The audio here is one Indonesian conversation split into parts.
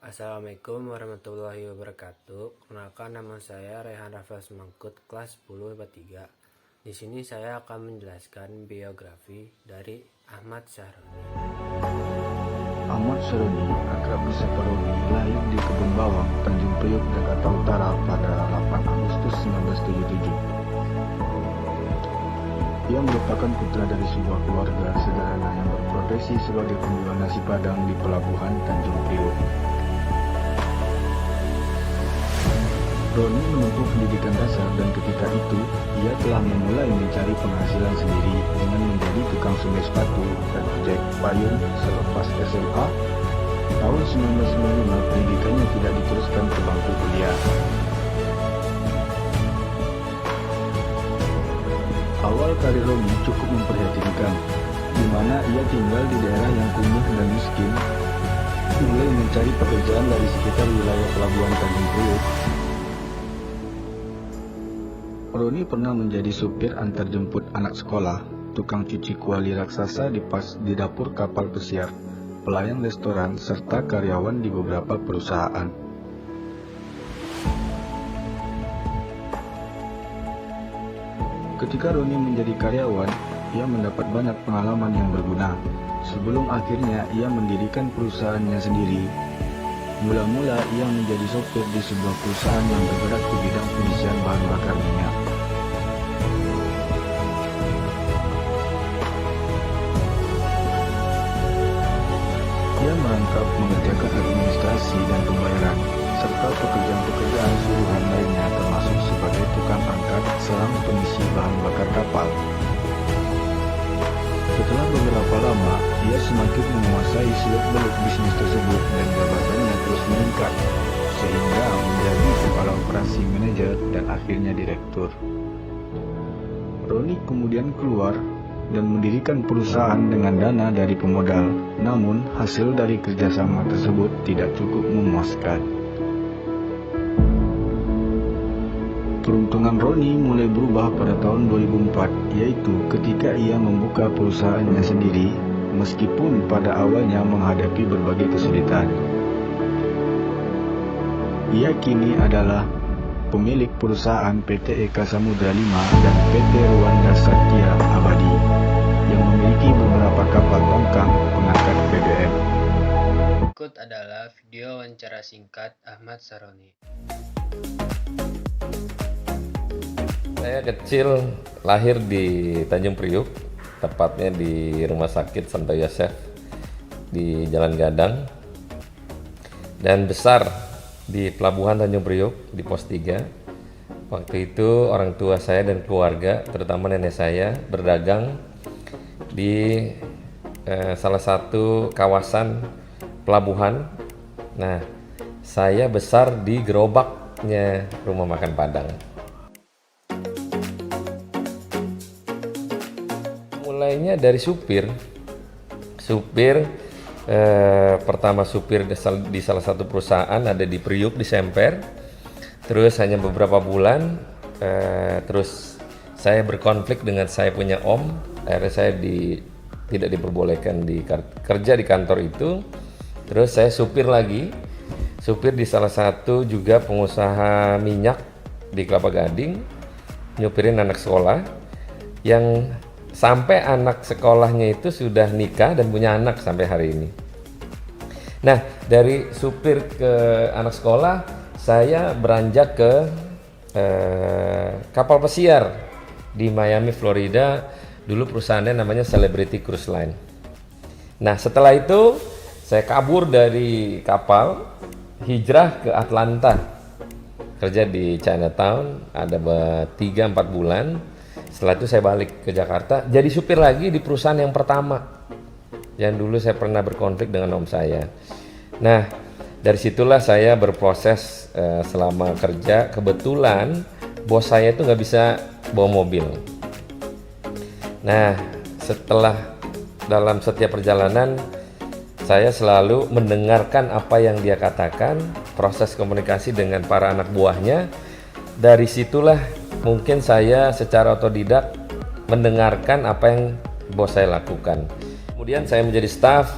Assalamualaikum warahmatullahi wabarakatuh. Kenalkan, nama saya Rehan Rafael Semangkut, kelas 10 IPA 3. Di sini saya akan menjelaskan biografi dari Ahmad Syaroni. Ahmad Syaroni, akrab disapa Roni, lahir di Kebun Bawang, Tanjung Priok, Jakarta Utara pada 8 Agustus 1977. Ia merupakan putra dari sebuah keluarga sederhana yang berprofesi sebagai penjual nasi Padang di pelabuhan Tanjung Priok. Roni menempuh pendidikan dasar dan ketika itu ia telah memulai mencari penghasilan sendiri dengan menjadi tukang semir sepatu dan ojek payung selepas SMA. Tahun 1995 pendidikannya tidak diteruskan ke bangku kuliah. Awal karir Roni cukup memprihatinkan, di mana ia tinggal di daerah yang kumuh dan miskin, mulai mencari pekerjaan dari sekitar wilayah pelabuhan Tanjung Priok. Roni pernah menjadi supir antar jemput anak sekolah, tukang cuci kuali raksasa di dapur kapal pesiar, pelayan restoran, serta karyawan di beberapa perusahaan. Ketika Roni menjadi karyawan, ia mendapat banyak pengalaman yang berguna, sebelum akhirnya ia mendirikan perusahaannya sendiri. Mula-mula ia menjadi sopir di sebuah perusahaan yang bergerak di bidang pengisian bahan bakar minyak. Ia merangkap mengerjakan administrasi dan pembayaran, serta pekerjaan-pekerjaan suruhan lainnya termasuk sebagai tukang angkat selang pengisi bahan bakar kapal. Setelah beberapa lama, ia semakin menguasai seluk-beluk bisnis tersebut dan jabatannya terus meningkat, sehingga menjadi kepala operasi manajer dan akhirnya direktur. Roni kemudian keluar dan mendirikan perusahaan dengan dana dari pemodal, namun hasil dari kerjasama tersebut tidak cukup memuaskan. Peruntungan Roni mulai berubah pada tahun 2004, yaitu ketika ia membuka perusahaannya sendiri, meskipun pada awalnya menghadapi berbagai kesulitan. Ia kini adalah pemilik perusahaan PT Eka Samudra 5 dan PT Rwanda Satya Abadi, yang memiliki beberapa kapal tongkang pengangkat BBM. Berikut adalah video wawancara singkat Ahmad Syaroni. Saya kecil lahir di Tanjung Priok, tepatnya di Rumah Sakit Santo Yosef di Jalan Gadang, dan besar di Pelabuhan Tanjung Priok di Pos 3. Waktu itu orang tua saya dan keluarga, terutama nenek saya, berdagang di salah satu kawasan pelabuhan. Nah, saya besar di gerobaknya rumah makan Padang. Mulainya dari supir, pertama supir di salah satu perusahaan ada di Priuk di Semper, terus hanya beberapa bulan, terus saya berkonflik dengan saya punya om, akhirnya saya tidak diperbolehkan kerja di kantor itu, terus saya supir di salah satu juga pengusaha minyak di Kelapa Gading, nyupirin anak sekolah yang sampai anak sekolahnya itu sudah nikah dan punya anak sampai hari ini. Nah, dari supir ke anak sekolah, saya beranjak ke kapal pesiar di Miami, Florida. Dulu perusahaannya namanya Celebrity Cruise Line. Nah, setelah itu saya kabur dari kapal, hijrah ke Atlanta. Kerja di Chinatown, ada 3-4 bulan. Setelah itu saya balik ke Jakarta, jadi supir lagi di perusahaan yang pertama, yang dulu saya pernah berkonflik dengan om saya. Nah, dari situlah saya berproses selama kerja. Kebetulan bos saya itu nggak bisa bawa mobil. Nah, dalam setiap perjalanan, saya selalu mendengarkan apa yang dia katakan, proses komunikasi dengan para anak buahnya. Dari situlah mungkin saya secara otodidak mendengarkan apa yang bos saya lakukan. Kemudian saya menjadi staf,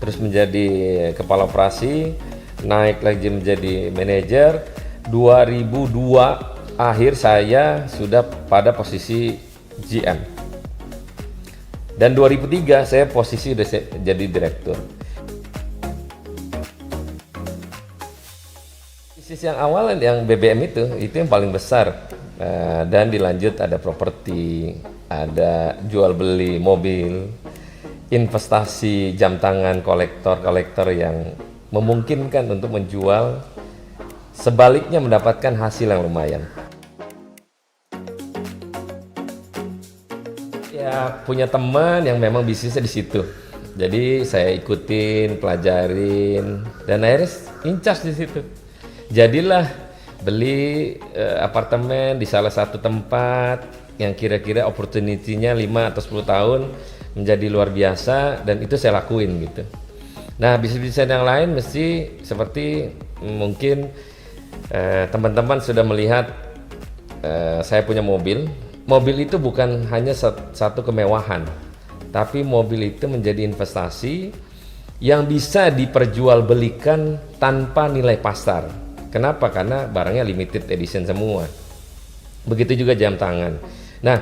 terus menjadi kepala operasi. naik lagi menjadi manajer. 2002 akhir saya sudah pada posisi GM. Dan 2003 saya posisi udah jadi direktur. Bisnis yang awal yang BBM itu yang paling besar. Dan dilanjut ada properti, ada jual beli mobil, investasi jam tangan kolektor yang memungkinkan untuk menjual, sebaliknya mendapatkan hasil yang lumayan. Ya punya teman yang memang bisnisnya di situ, jadi saya ikutin, pelajarin, dan akhirnya incas di situ. Jadilah beli apartemen di salah satu tempat yang kira-kira opportunity-nya 5 atau 10 tahun menjadi luar biasa, dan itu saya lakuin gitu. Nah, bisnis-bisnis yang lain mesti seperti mungkin teman-teman sudah melihat saya punya mobil. Mobil itu bukan hanya satu kemewahan, tapi mobil itu menjadi investasi yang bisa diperjualbelikan tanpa nilai pasar. Kenapa? Karena barangnya limited edition semua. Begitu juga jam tangan. Nah,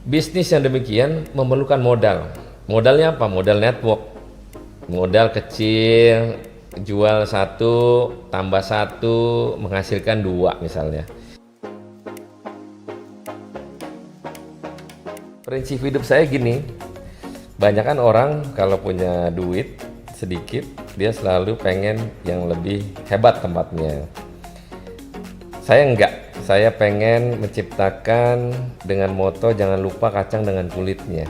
bisnis yang demikian memerlukan modal. Modalnya apa? Modal network. Modal kecil, jual 1 tambah 1 menghasilkan 2 misalnya. Prinsip hidup saya gini, banyakan orang kalau punya duit sedikit, dia selalu pengen yang lebih hebat tempatnya. Saya enggak, saya pengen menciptakan dengan moto jangan lupa kacang dengan kulitnya.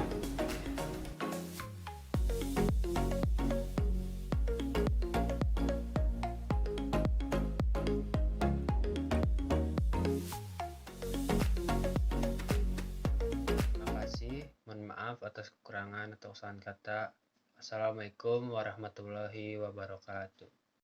Terima kasih, mohon maaf atas kekurangan atau kesalahan kata. Assalamualaikum warahmatullahi wabarakatuh.